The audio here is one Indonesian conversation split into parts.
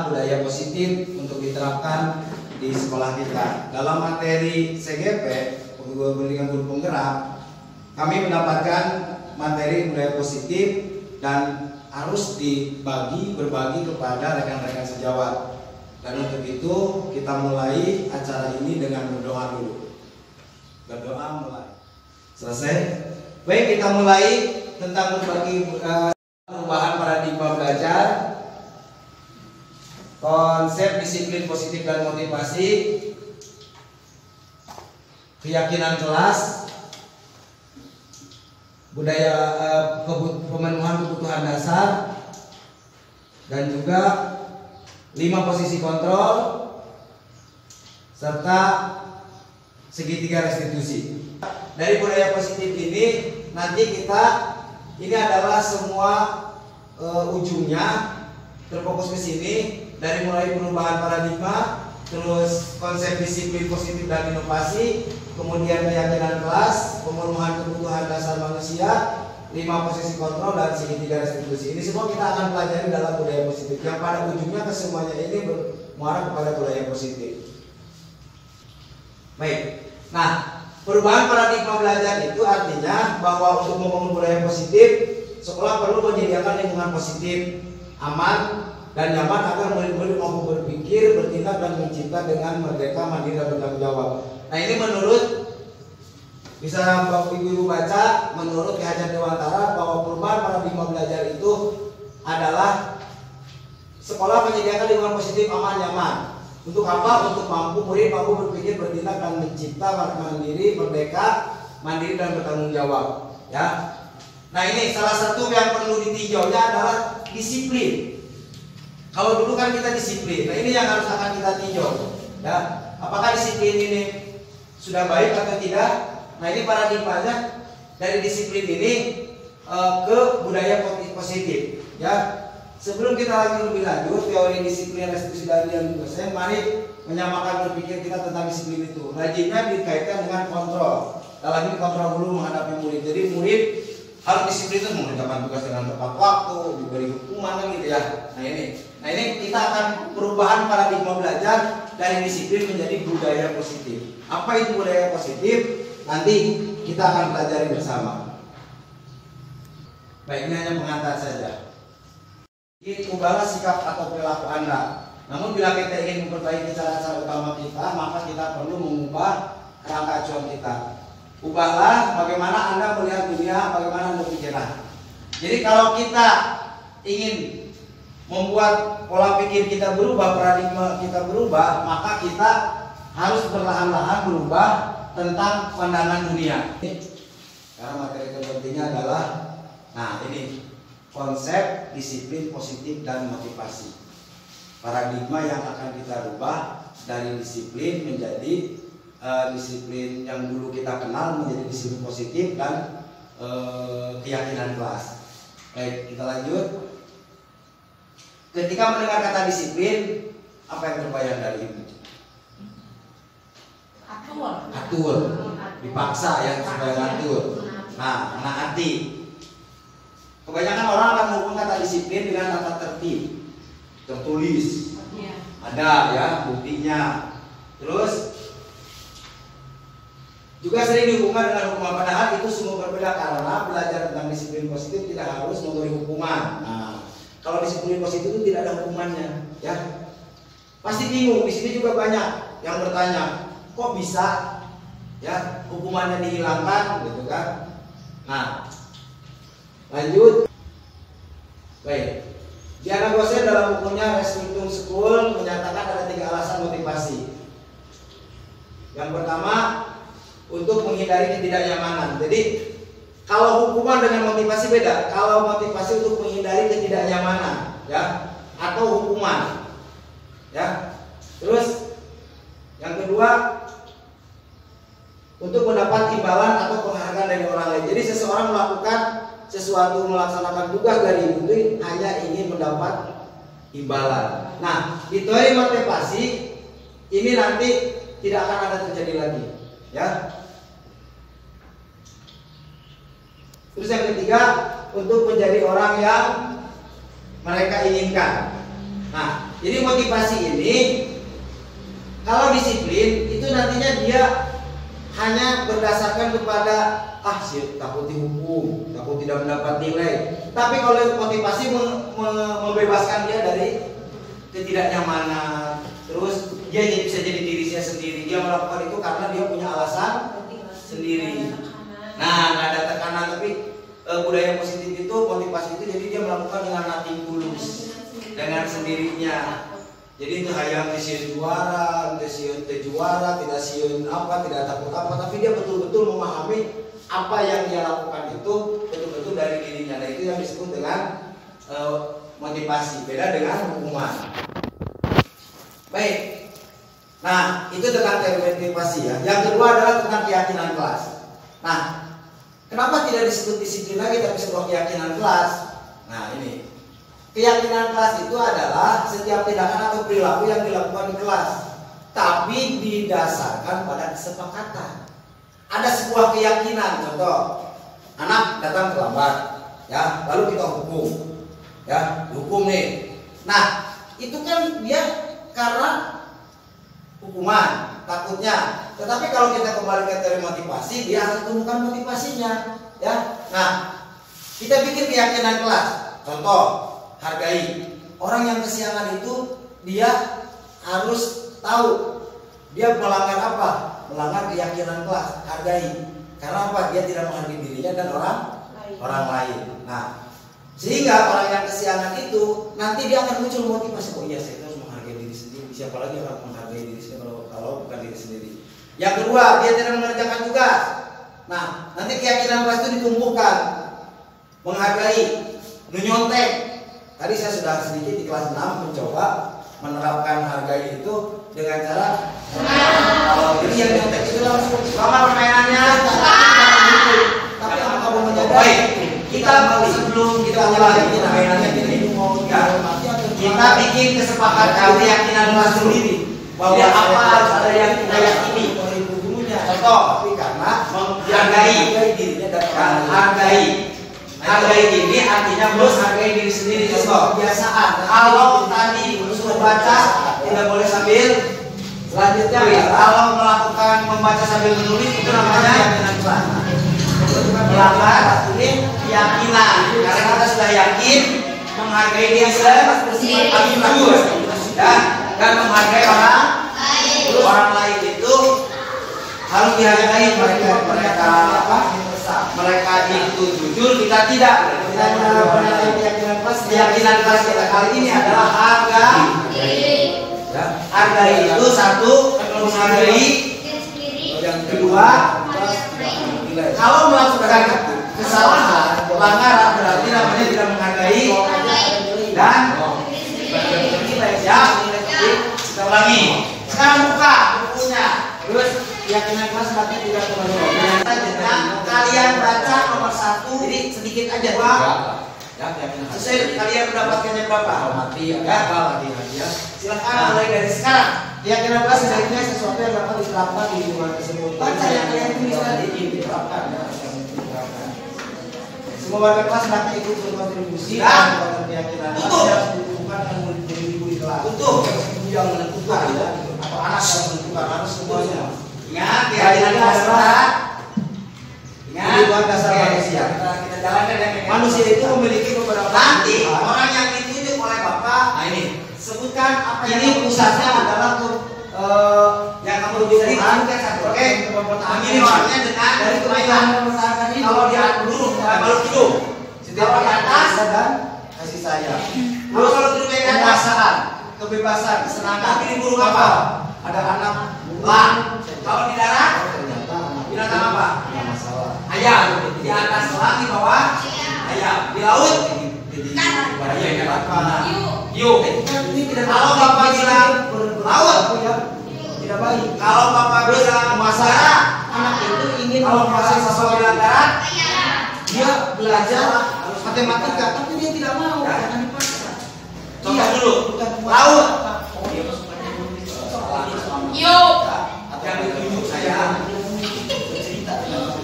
adalah budaya positif untuk diterapkan di sekolah kita. Dalam materi CGP, pendidikan guru penggerak, kami mendapatkan materi budaya positif dan harus berbagi kepada rekan-rekan sejawat. Dan untuk itu kita mulai acara ini dengan berdoa dulu. Berdoa mulai. Selesai. Baik, kita mulai tentang berbagi perubahan paradigma belajar, konsep disiplin positif dan motivasi, keyakinan kelas, budaya pemenuhan kebutuhan dasar, dan juga 5 posisi kontrol serta segitiga restitusi. Dari budaya positif ini nanti ini adalah semua ujungnya terfokus ke sini, dari mulai perubahan paradigma, terus konsep disiplin positif dan inovasi, kemudian keyakinan kelas, pemenuhan kebutuhan dasar manusia, 5 posisi kontrol, dan segitiga restitusi. Ini semua kita akan pelajari dalam budaya positif, yang pada ujungnya kesemuanya ini mengarah kepada budaya positif. Baik, nah perubahan paradigma belajar itu artinya bahwa untuk membangun budaya positif, sekolah perlu menyediakan lingkungan positif, aman, dan nyaman agar murid-murid mampu berpikir, bertindak, dan mencipta dengan merdeka, mandiri, dan bertanggung jawab. Nah, ini menurut, bisa Bapak Ibu baca, menurut Ki Hajar Dewantara, bahwa perubahan paradigma belajar itu adalah sekolah menyediakan lingkungan positif, aman, nyaman. Untuk apa? Untuk murid mampu berpikir, bertindak, dan mencipta mandiri, merdeka, mandiri, dan bertanggung jawab. Ya. Nah, ini salah satu yang perlu ditinjaunya adalah disiplin. Kalau dulu kan kita disiplin, nah ini yang akan kita tinjau. Ya, apakah disiplin ini sudah baik atau tidak? Nah, ini paradigmanya dari disiplin ini ke budaya positif. Ya, sebelum kita lagi lebih lanjut teori disiplin, restitusi, dan dosen, mari menyamakan berpikir kita tentang disiplin itu. Rajinnya dikaitkan dengan kontrol. Dalam ini kontrol dulu menghadapi murid. Jadi murid harus disiplin itu mengerjakan tugas dengan tepat waktu, diberi hukuman kan gitu ya. Nah ini kita akan perubahan paradigma belajar dari disiplin menjadi budaya positif. Apa itu budaya positif? Nanti kita akan pelajari bersama. Baik, ini hanya pengantar saja. Ubahlah sikap atau perilaku Anda. Namun bila kita ingin memperbaiki cara-cara utama kita, maka kita perlu mengubah kerangka acuan kita. Ubahlah bagaimana Anda melihat dunia, bagaimana Anda berpikirlah. Jadi kalau kita ingin membuat pola pikir kita berubah, paradigma kita berubah, maka kita harus perlahan-lahan berubah tentang pandangan dunia. Karena materi terpentingnya adalah, nah ini konsep disiplin positif dan motivasi. Paradigma yang akan kita rubah dari disiplin menjadi disiplin yang dulu kita kenal menjadi disiplin positif dan keyakinan kelas. Baik, kita lanjut. Ketika mendengar kata disiplin, apa yang terbayang dari itu? Atur, dipaksa ya supaya ngatur. Nah, menaati. Kebanyakan orang akan menghubung kata disiplin dengan tata tertib, tertulis, ada ya buktinya. Terus juga sering dihubungkan dengan hukuman, padahal itu semua berbeda karena belajar tentang disiplin positif tidak harus memberi hukuman. Nah, kalau disiplin positif itu tidak ada hukumannya, ya. Pasti bingung. Di sini juga banyak yang bertanya, kok bisa ya hukumannya dihilangkan, gitu kan? Nah, lanjut. Baik. Diana Gosen dalam bukunya Restructuring School menyatakan ada 3 alasan motivasi. Yang pertama, untuk menghindari ketidaknyamanan. Jadi kalau hukuman dengan motivasi beda. Kalau motivasi untuk menghindari ketidaknyamanan, ya, atau hukuman, ya. Terus yang kedua, untuk mendapat imbalan atau penghargaan dari orang lain. Jadi seseorang melakukan sesuatu, melaksanakan tugas dari itu hanya ingin mendapat imbalan. Nah, di teori motivasi ini nanti tidak akan ada terjadi lagi, ya. Terus yang ketiga, untuk menjadi orang yang mereka inginkan. Nah, Jadi motivasi ini kalau disiplin itu nantinya dia hanya berdasarkan kepada takut dihukum, takut tidak mendapat nilai. Tapi kalau motivasi membebaskan dia dari ketidaknyamanan, terus dia bisa jadi dirinya sendiri. Dia melakukan itu karena dia punya alasan sendiri. Nah, nggak ada tekanan. Tapi budaya positif itu, motivasi itu, jadi dia melakukan dengan nothing tulus, dengan sendirinya. Jadi itu hayang disiun juara, disiun juara, tidak siun apa, tidak takut apa, tapi dia betul-betul memahami apa yang dia lakukan itu betul-betul dari dirinya. Nah, itu yang disebut dengan motivasi. Beda dengan hukuman. Baik. Nah, itu tentang teori motivasi ya. Yang kedua adalah tentang keyakinan kelas. Nah, kenapa tidak disebut disiplin lagi tapi sebuah keyakinan kelas? Nah, ini. Keyakinan kelas itu adalah setiap tindakan atau perilaku yang dilakukan di kelas, tapi didasarkan pada kesepakatan. Ada sebuah keyakinan, contoh, anak datang terlambat, ya, lalu kita hukum, ya, dihukum nih. Nah, itu kan dia karena hukuman, takutnya. Tetapi kalau kita kembali ke teori motivasi, dia harus temukan motivasinya, ya. Nah, kita bikin keyakinan kelas, contoh. Hargai. Orang yang kesiangan itu dia harus tahu dia melanggar apa? Melanggar keyakinan kelas. Hargai. Karena apa? Dia tidak menghargai dirinya dan orang lain. Nah, sehingga orang yang kesiangan itu nanti dia akan muncul motivasi. Oh iya, saya harus menghargai diri sendiri. Siapa lagi yang akan menghargai diri sendiri kalau bukan diri sendiri? Yang kedua, dia tidak mengerjakan tugas. Nah, nanti keyakinan kelas itu ditumbuhkan. Menghargai, menyontek. Tadi saya sudah sedikit di kelas 6 mencoba menerapkan hargai itu dengan cara kalau ini yang nyontek itu langsung selamat permainannya. Tapi apa kamu menyadari kita sebelum kita mulai permainannya ini kita bikin kesepakatan keyakinan kelas sendiri bahwa apa harus ada yang kita yakini. Contoh, tapi karena menghargai dirinya dan hargai ini artinya harus hargai diri sendiri. Contoh, kebiasaan. Kalau tadi suruh baca tidak boleh sambil selanjutnya kalau melakukan membaca sambil menulis itu namanya melanggar ini keyakinan. Karena kita sudah yakin menghargai diri sendiri dan menghargai orang lain itu harus dihargai. Mereka itu jujur, kita tidak. Keyakinan kelas kita kali ini adalah harga. Harga itu satu, menghargai. Yang kedua, kalau melakukan kesalahan, pelanggaran berarti namanya tidak menghargai dan ya. Kita ulangi. Sekarang buka bukunya. Terus keyakinan kelas berarti tidak teman-teman. Kalian baca nomor 1, jadi sedikit aja Pak. Sesuai kalian mendapatkannya berapa? Mati ya. Silakan mulai dari sekarang. Keyakinan kelas sebaiknya sesuatu yang dapat diterapkan di lingkungan tersebut. Baca yang kalian tulis tadi diterapkan. Semua warga kelas hendaknya ikut berkontribusi dalam keyakinan kelas harus dihubungkan dengan murid-murid di kelas. Untuk yang menentukan atau anak yang menentukan harus semuanya. Ingat, keyakinan kelas ingat dasar manusia. Kita jalankan yang manusia itu memiliki beberapa nanti orang yang ditunjuk oleh Bapak. Nah ini sebutkan apa ini pusatnya adalah yang kamu tunjukkan. Oke, ini orangnya dengan dari kebaikan. Kalau dia duduk baru duduk. Kalau di atas dan kasih sayang. Kalau duduk di kekuasaan, kebebasan, kesenangan. Ini burung apa? Ada anak lang. Kalau di darat binatang apa? Ayam. Di atas lang, di bawah ayam. Di laut hiu. Kalau Bapak bilang laut tidak baik. Kalau Bapak bilang masalah, anak itu ingin menguasai sesuatu bilang darat, dia belajar matematika, tapi dia tidak mau karena dipaksa. Contoh dulu, laut. Yang ditunjuk saya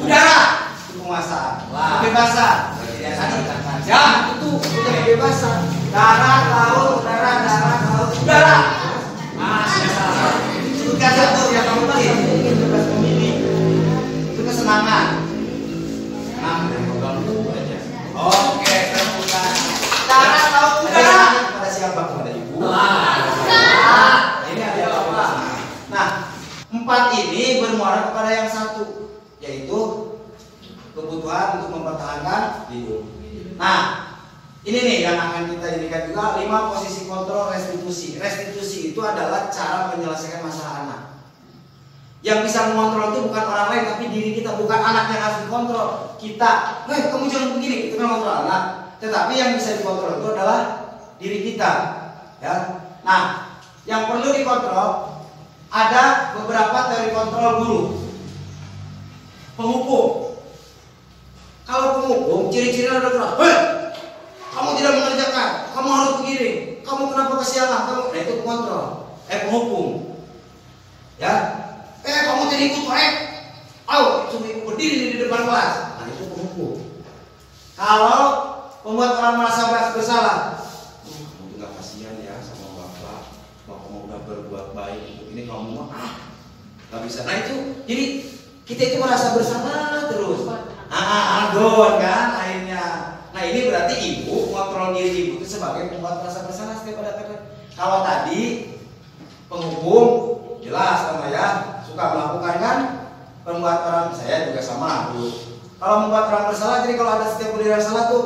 udara itu penguasaan, kebebasan. Ya itu kebebasan. Darat, laut, udara, darat, laut, udara. ini bermuara kepada yang satu, yaitu kebutuhan untuk mempertahankan hidup. Nah, ini nih yang akan kita jadikan juga 5 posisi kontrol restitusi. Restitusi itu adalah cara menyelesaikan masalah anak. Yang bisa mengontrol itu bukan orang lain tapi diri kita, bukan anak yang harus dikontrol. Kita, kamu jangan begini, kita kan kontrol anak. Tetapi yang bisa dikontrol itu adalah diri kita. Ya. Nah, yang perlu dikontrol ada beberapa teori kontrol guru. Penghukum. Kalau penghukum, ciri-cirinya udah keras. Kamu tidak mengerjakan, kamu harus begini, kamu kenapa kesiangan, kamu, nah itu pengontrol, penghukum. Ya, kamu tidak ikut proyek, cuma ikut berdiri di depan kelas, nah itu penghukum. Kalau membuat orang merasa bersalah, kamu juga kasihan ya sama bapak mau udah berbuat baik, ini kamu nggak bisa. Nah itu, jadi kita itu merasa bersalah terus. Aduh kan akhirnya. Nah ini berarti ibu mengontrol diri ibu itu sebagai pembuat merasa bersalah setiap ada kata. Kalau tadi penghukum jelas sama ya suka melakukan kan pembuat orang, saya juga sama Bu. Kalau membuat orang bersalah, jadi kalau ada setiap berdiri salah tuh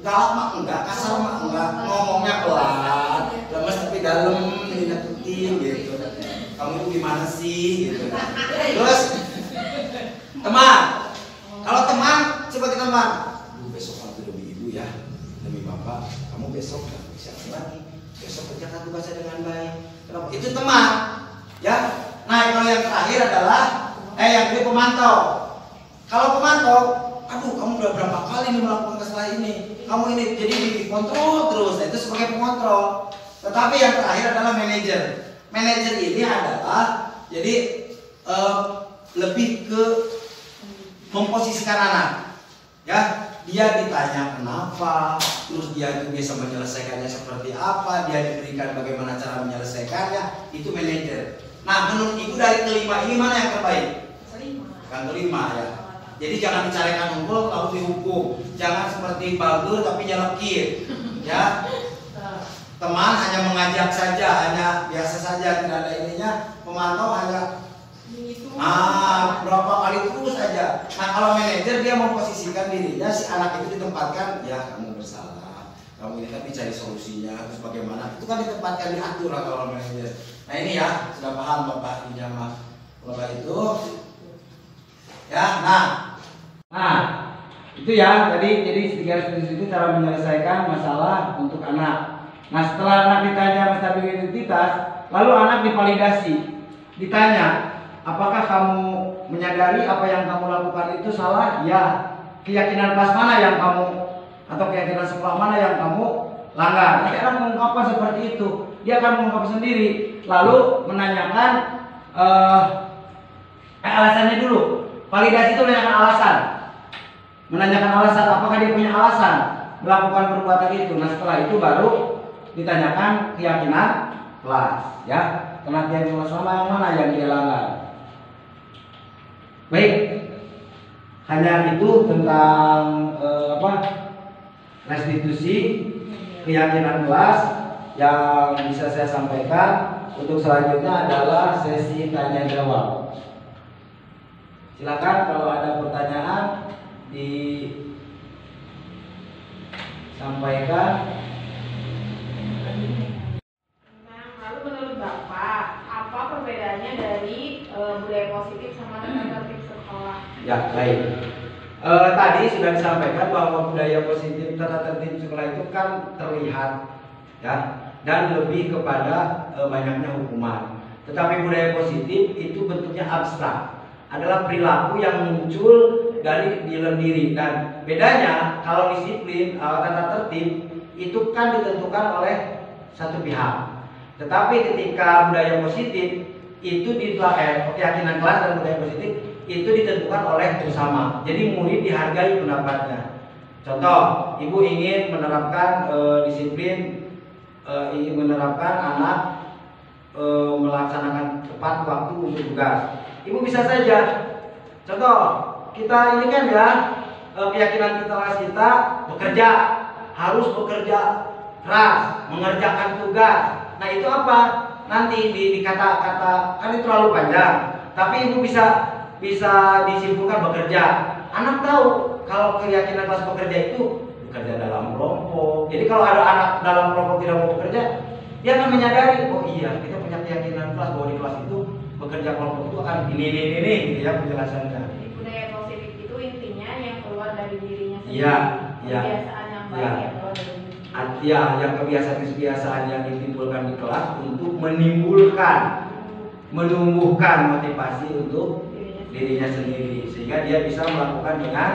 galak mah enggak, kasar mah enggak, ngomongnya pelan, lemes tapi dalam, dinakutin gitu. Kamu itu gimana sih gitu. Terus teman, kalau teman sebagai teman, besok aku demi ibu ya, demi bapak, kamu besok nggak bisa lagi, besok kerjakan tugasnya dengan baik. Kenapa? Itu teman, ya. Nah kalau yang terakhir adalah yang kedua pemantau. Kalau pemantau, aduh kamu udah berapa kali nih melakukan kesalahan ini, kamu ini jadi dikontrol terus. Nah, itu sebagai pengontrol. Tetapi yang terakhir adalah manajer. Manajer ini adalah jadi lebih ke memposisikan anak, ya. Dia ditanya kenapa, terus dia itu bisa menyelesaikannya seperti apa, dia diberikan bagaimana cara menyelesaikannya, itu manajer. Nah menurut ibu dari kelima ini mana yang terbaik? Yang kelima ya. Jadi jangan dicarikan unggul lalu dihukum, jangan seperti bagus tapi nyelekit, ya. Teman hanya mengajak saja, hanya biasa saja, tidak ada ininya. Pemantau hanya berapa kali terus aja. Nah kalau manajer dia memposisikan dirinya, si anak itu ditempatkan, ya kamu bersalah, kamu ini tapi cari solusinya, terus bagaimana, itu kan ditempatkan, diatur lah kalau manajer. Nah ini ya, sudah paham Bapak ini mah Bapak itu ya. Nah itu ya tadi, jadi 3 itu cara menyelesaikan masalah untuk anak. Nah setelah anak ditanya stabil identitas, lalu anak divalidasi, ditanya, apakah kamu menyadari apa yang kamu lakukan itu salah? Ya. Keyakinan kelas mana yang kamu, atau keyakinan sekolah mana yang kamu langgar? Nanti anak mengungkapkan seperti itu. Dia akan mengungkap sendiri, lalu menanyakan alasannya dulu. Validasi itu menanyakan alasan. Menanyakan alasan, apakah dia punya alasan melakukan perbuatan itu. Nah setelah itu baru ditanyakan keyakinan kelas, ya. Karena keyakinan kelas yang mana yang dia langgar. Baik, hanya itu tentang restitusi keyakinan kelas yang bisa saya sampaikan. Untuk selanjutnya adalah sesi tanya jawab. Silakan kalau ada pertanyaan disampaikan. Lalu menurut Bapak, apa perbedaannya dari budaya positif sama tata tertib sekolah? Ya, baik. Tadi sudah disampaikan bahwa budaya positif tata tertib sekolah itu kan terlihat, ya, dan lebih kepada banyaknya hukuman. Tetapi budaya positif itu bentuknya abstrak, adalah perilaku yang muncul dari dalam diri. Dan bedanya kalau disiplin tata tertib itu kan ditentukan oleh satu pihak. Tetapi ketika budaya positif itu keyakinan kelas dan budaya positif itu ditentukan oleh bersama. Jadi murid dihargai pendapatnya. Contoh, ibu ingin menerapkan disiplin, ingin menerapkan anak melaksanakan tepat waktu untuk tugas. Ibu bisa saja, contoh, kita ini kan ya keyakinan kita bekerja, harus bekerja keras, mengerjakan tugas. Nah itu apa? Nanti di kata-kata kan itu terlalu panjang. tapi ibu bisa disimpulkan bekerja. Anak tahu kalau keyakinan kelas bekerja itu bekerja dalam kelompok. Jadi kalau ada anak dalam kelompok tidak mau bekerja, dia akan menyadari, oh iya kita punya keyakinan kelas bahwa di kelas itu bekerja kelompok itu akan ini gitu ya penjelasannya. Jadi budaya positif itu intinya yang keluar dari dirinya sendiri. Iya, iya. Kebiasaan yang baik Iya. yang keluar dari diri. Ya, yang kebiasaan-kebiasaan yang ditimbulkan di kelas untuk menumbuhkan motivasi untuk dirinya sendiri sehingga dia bisa melakukan dengan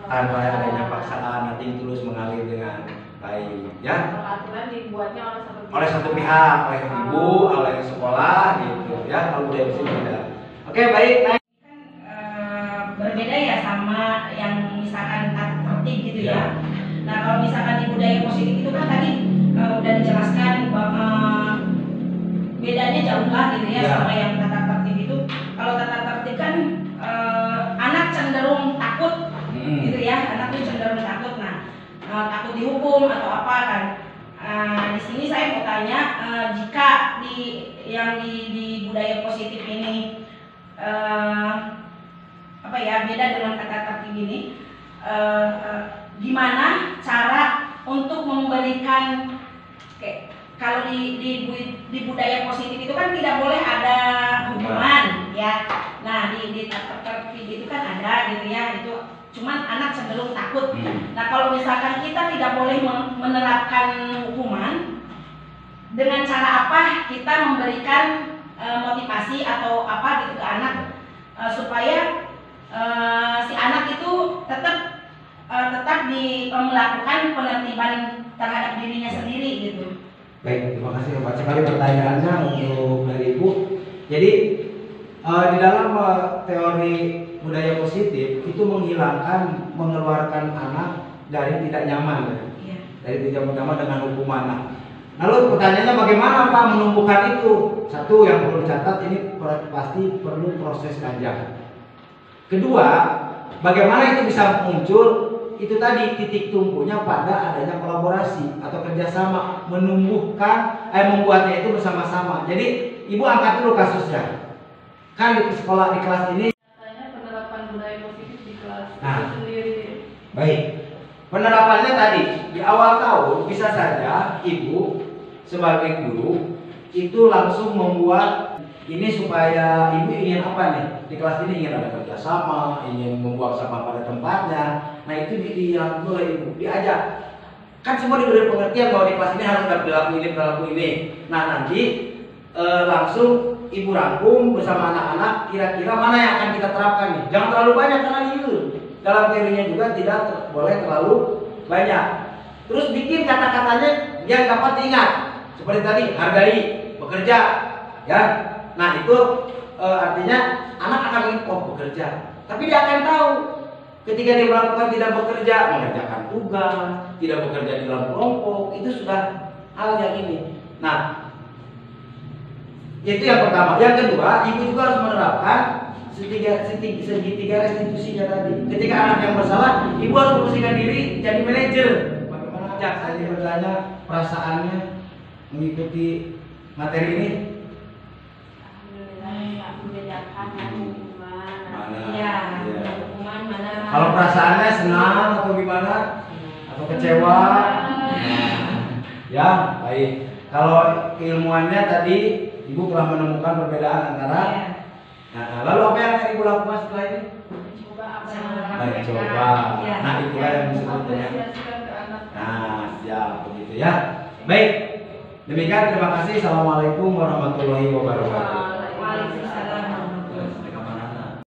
tanpa adanya paksaan, nanti tulus mengalir dengan baik ya. Aturan dibuatnya Oleh satu pihak, oleh ibu, oleh sekolah gitu ya. Kalau budaya positif tidak. Oke, baik. Berbeda ya sama yang misalkan tata tertib gitu Ya. ya. Nah kalau misalkan di budaya positif itu kan tadi udah dijelaskan bahwa bedanya jauh lah gitu ya, Ya. sama yang tata tertib itu. Kalau tata tertib kan anak cenderung takut gitu ya, anak tuh cenderung takut. Nah takut dihukum atau apa kan. Di sini saya mau tanya, jika di budaya positif ini beda dengan kata tertib ini, gimana cara untuk memberikan kalau di budaya positif itu kan tidak boleh ada hukuman ya. Nah di tata tertib itu kan ada gitu ya, itu cuman anak cenderung takut. Nah kalau misalkan kita tidak boleh menerapkan hukuman, dengan cara apa kita memberikan motivasi atau apa gitu ke anak supaya si anak itu tetap melakukan penertiban terhadap dirinya sendiri gitu. Baik, terima kasih Pak. Sekali pertanyaannya untuk dari Ibu. Jadi di dalam teori budaya positif itu mengeluarkan anak dari tidak nyaman, Iya. dari tidak nyaman dengan hukuman. Lalu pertanyaannya bagaimana Pak menumbuhkan itu? Satu yang perlu dicatat, ini pasti perlu proses panjang. Kedua, bagaimana itu bisa muncul? Itu tadi titik tumpunya pada adanya kolaborasi atau kerjasama, membuatnya itu bersama-sama. Jadi Ibu angkat dulu kasusnya. Kan di sekolah, di kelas ini penerapan budaya positif di kelas Nah. itu sendiri. baik. Penerapannya tadi di awal tahun bisa saja Ibu sebagai guru itu langsung membuat ini supaya Ibu ingin apa nih? Di kelas ini ingin ada kerjasama, ingin membuang sampah pada tempatnya. Nah itu dirangkul oleh Ibu, diajak. Kan semua diberi pengertian bahwa di kelas ini harus berlaku ini. Nah nanti langsung Ibu rangkum bersama anak-anak kira-kira mana yang akan kita terapkan nih. Jangan terlalu banyak karena itu dalam teorinya juga tidak boleh terlalu banyak. Terus bikin kata-katanya yang dapat diingat. Seperti tadi, hargai, bekerja, ya. Nah itu artinya anak akan ingin bekerja, tapi dia akan tahu ketika dia melakukan tidak bekerja, mengerjakan tugas, tidak bekerja di dalam kelompok, itu sudah hal yang ini. Nah itu yang pertama. Yang kedua, Ibu juga harus menerapkan segitiga restitusinya tadi. Ketika anak yang bersalah, Ibu harus memposisikan diri jadi manajer. Bagaimana saya bertanya perasaannya mengikuti materi ini? Alhamdulillah membedakan hukuman. Iya. Iya. Hukuman mana? Kalau perasaannya senang atau gimana? Atau kecewa? Ya, baik. Kalau keilmuannya tadi Ibu telah menemukan perbedaan antara. Nah, lalu apa yang akan Ibu lakukan setelah ini? Coba apa yang Baik, coba. Iya. Nah, itulah yang disebut dengan. apresiasikan ke anak. Nah, siap begitu ya. Baik. Demikian, terima kasih. Assalamualaikum warahmatullahi wabarakatuh.